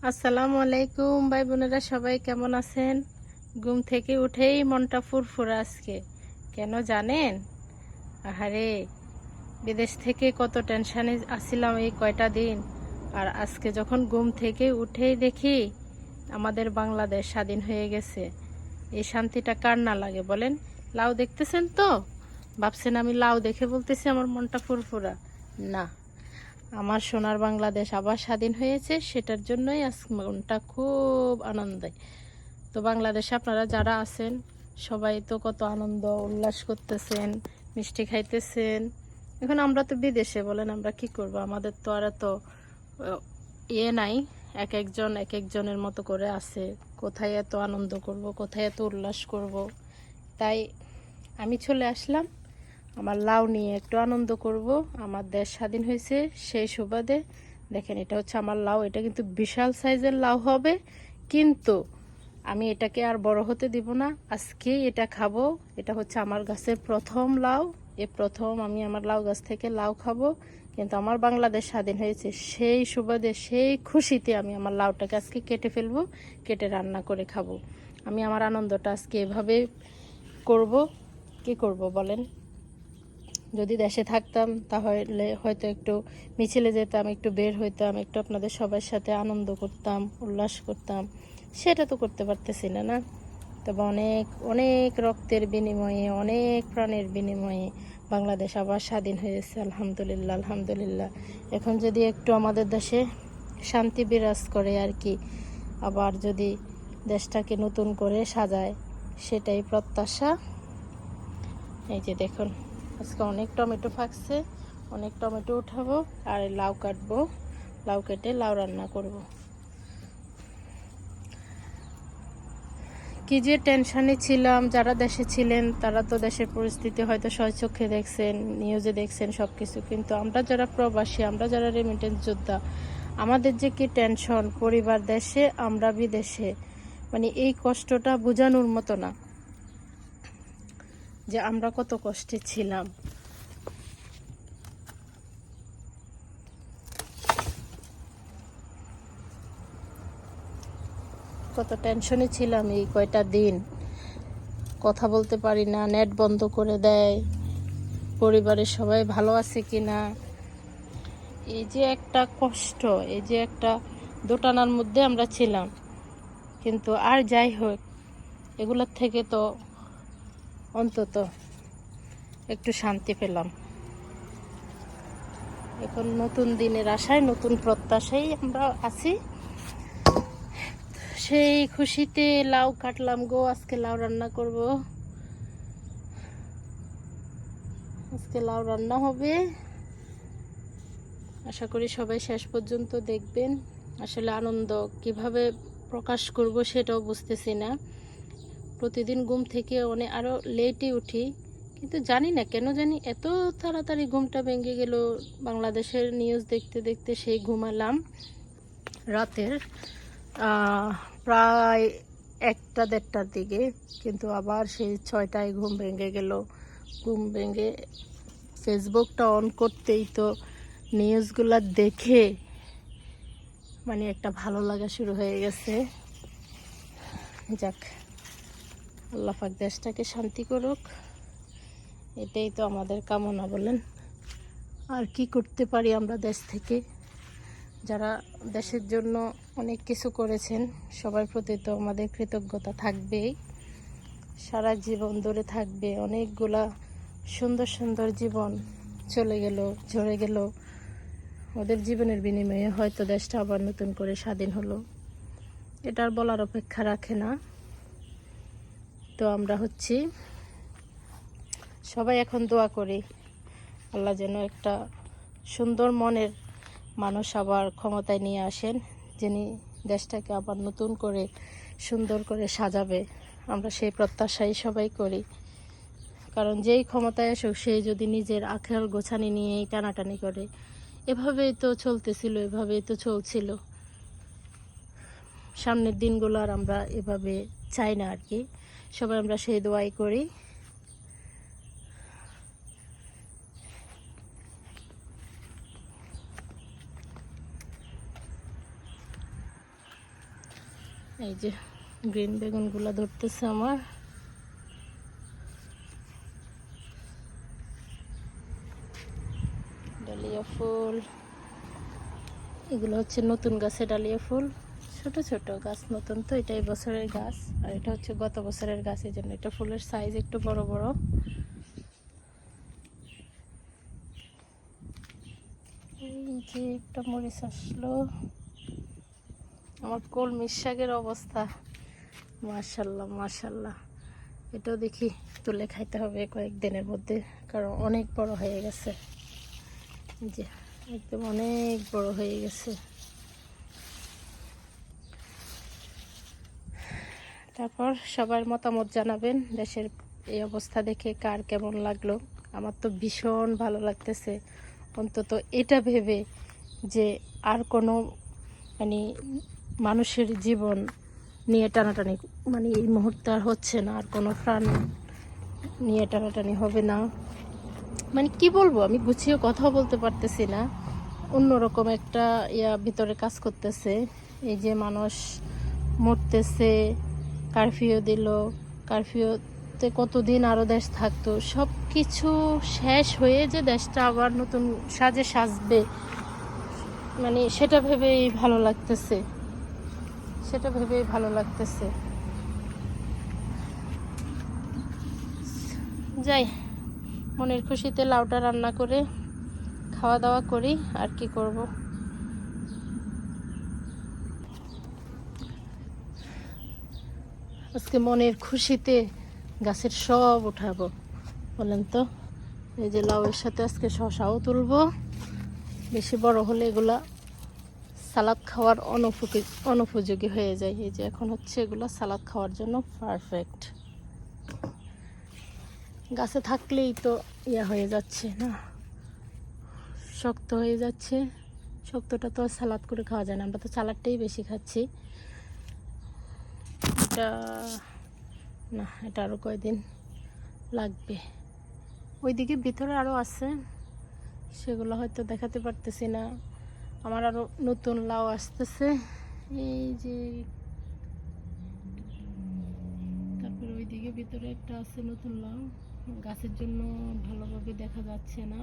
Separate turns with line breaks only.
আসসালামু আলাইকুম ভাই বোনেরা, সবাই কেমন আছেন? ঘুম থেকে উঠেই মনটা ফুরফুরা আজকে। কেন জানেন? আহারে, বিদেশ থেকে কত টেনশনে আসছিলাম এই কয়টা দিন। আর আজকে যখন ঘুম থেকে উঠেই দেখি আমাদের বাংলাদেশ স্বাধীন হয়ে গেছে, এই শান্তিটা কার না লাগে বলেন? লাউ দেখতেছেন তো? ভাবছেন আমি লাউ দেখে বলতেছি আমার মনটা ফুরফুরা? না, আমার সোনার বাংলাদেশ আবার স্বাধীন হয়েছে, সেটার জন্যই আজ মনটা খুব আনন্দে। তো বাংলাদেশে আপনারা যারা আছেন সবাই তো কত আনন্দ উল্লাস করতেছেন, মিষ্টি খাইতেছেন। এখন আমরা তো বিদেশে, বলেন আমরা কি করব? আমাদের তো আর এত নাই। এক একজন এক একজনের মতো করে আছে। কোথায় এত আনন্দ করব, কোথায় এত উল্লাস করব? তাই আমি চলে আসলাম আমার লাউ নিয়ে একটু আনন্দ করব। আমার দেশ স্বাধীন হয়েছে সেই সুবাদে। দেখেন, এটা হচ্ছে আমার লাউ। এটা কিন্তু বিশাল সাইজের লাউ হবে, কিন্তু আমি এটাকে আর বড় হতে দিব না। আজকে এটা খাবো। এটা হচ্ছে আমার গাছের প্রথম লাউ। এ প্রথম আমি আমার লাউ গাছ থেকে লাউ খাবো। কিন্তু আমার বাংলাদেশ স্বাধীন হয়েছে সেই সুবাদে, সেই খুশিতে আমি আমার লাউটাকে আজকে কেটে ফেলবো, কেটে রান্না করে খাবো। আমি আমার আনন্দটা আজকে এভাবে করব। কি করব বলেন? যদি দেশে থাকতাম তাহলে হয়তো একটু মিছিলে যেতাম, একটু বের হইতাম, একটু আপনাদের সবার সাথে আনন্দ করতাম, উল্লাস করতাম। সেটা তো করতে পারতেছি না, না? তবে অনেক অনেক রক্তের বিনিময়ে, অনেক প্রাণের বিনিময়ে বাংলাদেশ আবার স্বাধীন হয়েছে। আলহামদুলিল্লাহ, আলহামদুলিল্লাহ। এখন যদি একটু আমাদের দেশে শান্তি বিরাজ করে আর কি, আবার যদি দেশটাকে নতুন করে সাজায়, সেটাই প্রত্যাশা। এই যে দেখুন, আজকে অনেক টমেটো ফাঁকছে, অনেক টমেটো উঠাবো আর লাউ কাটবো। লাউ কেটে লাউ রান্না করব। কি যে টেনশনে ছিলাম। যারা দেশে ছিলেন তারা তো দেশের পরিস্থিতি হয়তো স্বচক্ষে দেখছেন, নিউজে দেখছেন সব কিছু। কিন্তু আমরা যারা প্রবাসী, আমরা যারা রেমিটেন্স যোদ্ধা, আমাদের যে কি টেনশন, পরিবার দেশে আমরা বিদেশে, মানে এই কষ্টটা বোঝানোর মতো না যে আমরা কত কষ্টে ছিলাম। কত টেনশনে ছিলাম এই কয়টা দিন। কথা বলতে পারি না, নেট বন্ধ করে দেয়, পরিবারের সবাই ভালো আছে কি না, এই যে একটা কষ্ট, এই যে একটা দোটানার মধ্যে আমরা ছিলাম। কিন্তু আর যাই হোক, এগুলোর থেকে তো অন্তত একটু শান্তি পেলাম। এখন নতুন দিনের আশায়, নতুন প্রত্যাশায় আমরা আছি। সেই খুশিতে লাউ কাটলাম গো। আজকে লাউ রান্না করব। আজকে লাউ রান্না হবে। আশা করি সবাই শেষ পর্যন্ত দেখবেন। আসলে আনন্দ কিভাবে প্রকাশ করব সেটাও বুঝতেছি না। প্রতিদিন ঘুম থেকে আরও লেটে উঠি, কিন্তু জানি না কেন জানি এত তাড়াতাড়ি ঘুমটা ভেঙে গেল। বাংলাদেশের নিউজ দেখতে দেখতে সেই ঘুমালাম রাতের প্রায় 1টা-1:30টার দিকে, কিন্তু আবার সেই 6টায় ঘুম ভেঙে গেল। ঘুম ভেঙে ফেসবুকটা অন করতেই তো নিউজগুলো দেখে মানে একটা ভালো লাগা শুরু হয়ে গেছে। যাক, আল্লাহ পাক দেশটাকে শান্তি করুক, এটাই তো আমাদের কামনা, বলেন? আর কি করতে পারি আমরা দেশ থেকে? যারা দেশের জন্য অনেক কিছু করেছেন সবার প্রতি তো আমাদের কৃতজ্ঞতা থাকবেই, সারা জীবন ধরে থাকবে। অনেকগুলা সুন্দর সুন্দর জীবন চলে গেল, ঝরে গেল। ওদের জীবনের বিনিময়ে হয়তো দেশটা আবার নতুন করে স্বাধীন হলো। এটার বলার অপেক্ষা রাখে না। তো আমরা হচ্ছি সবাই এখন দোয়া করি আল্লাহ যেন একটা সুন্দর মনের মানুষ আবার ক্ষমতায় নিয়ে আসেন, যিনি দেশটাকে আবার নতুন করে সুন্দর করে সাজাবে। আমরা সেই প্রত্যাশাই সবাই করি। কারণ যেই ক্ষমতায় আসুক, সেই যদি নিজের আখের গোছানি নিয়েই টানাটানি করে, এভাবেই তো চলতেছিল, এভাবেই তো চলছিল। সামনের দিনগুলো আর আমরা এভাবে চাই না আর কি। সবাই আমরা সেই দোয়াই করি। এই যে গ্রিন বেগুনগুলো ধরতেছে আমার। ডালিয়া ফুল, এগুলো হচ্ছে নতুন গাছে ডালিয়া ফুল, ছোট ছোট গাছ, নতুন তো, এটা এই বছরের গাছ, আর এটা হচ্ছে গত বছরের গাছ, এই জন্য এটা ফুলের সাইজ একটু বড় বড়। এই যে একটা মরিচ আসলো। আমার কলমি শাকের অবস্থা, মাশাল্লাহ মাশাল্লাহ। এটাও দেখি তুলে খাইতে হবে কয়েকদিনের মধ্যে, কারণ অনেক বড় হয়ে গেছে, এই যে একদম অনেক বড় হয়ে গেছে। তারপর সবার মতামত জানাবেন দেশের এই অবস্থা দেখে কার কেমন লাগলো। আমার তো ভীষণ ভালো লাগতেছে, অন্তত এটা ভেবে যে আর কোনো মানে মানুষের জীবন নিয়ে টানাটানি মানে এই মুহূর্তে আর হচ্ছে না, আর কোনো প্রাণ নিয়ে টানাটানি হবে না। মানে কি বলবো, আমি গুছিয়ে কথাও বলতে পারতেছি না, অন্যরকম একটা ভিতরে কাজ করতেছে। এই যে মানুষ মরতেছে, কারফিউ দিল, কারফিউতে কতদিন আরও দেশ থাকতো, সব কিছু শেষ হয়ে যে দেশটা আবার নতুন সাজে সাজবে, মানে সেটা ভেবেই ভালো লাগতেছে, সেটা ভেবেই ভালো লাগতেছে। যাই, মনের খুশিতে লাউটা রান্না করে খাওয়া দাওয়া করি, আর কি করব। আজকে মনের খুশিতে গাছের সব উঠাবো, বলেন তো। এই যে লাউয়ের সাথে আজকে শশাও তুলবো, বেশি বড় হলে এগুলা সালাদ খাওয়ার অনুপযোগী হয়ে যায়। এই যে এখন হচ্ছে এগুলো সালাদ খাওয়ার জন্য পারফেক্ট। গাছে থাকলেই তো হয়ে যাচ্ছে না, শক্ত হয়ে যাচ্ছে, শক্তটা তো সালাদ করে খাওয়া যায় না, আমরা তো সালাদটাই বেশি খাচ্ছি। এটা না, এটা আরও কয়দিন লাগবে। ওইদিকে ভিতরে আরও আছে, সেগুলো হয়তো দেখাতে পারতেছি না। আমার আরও নতুন লাউ আসতেছে, এই যে তারপরে ওইদিকে ভিতরে একটা আছে নতুন লাউ, গাছের জন্য ভালোভাবে দেখা যাচ্ছে না।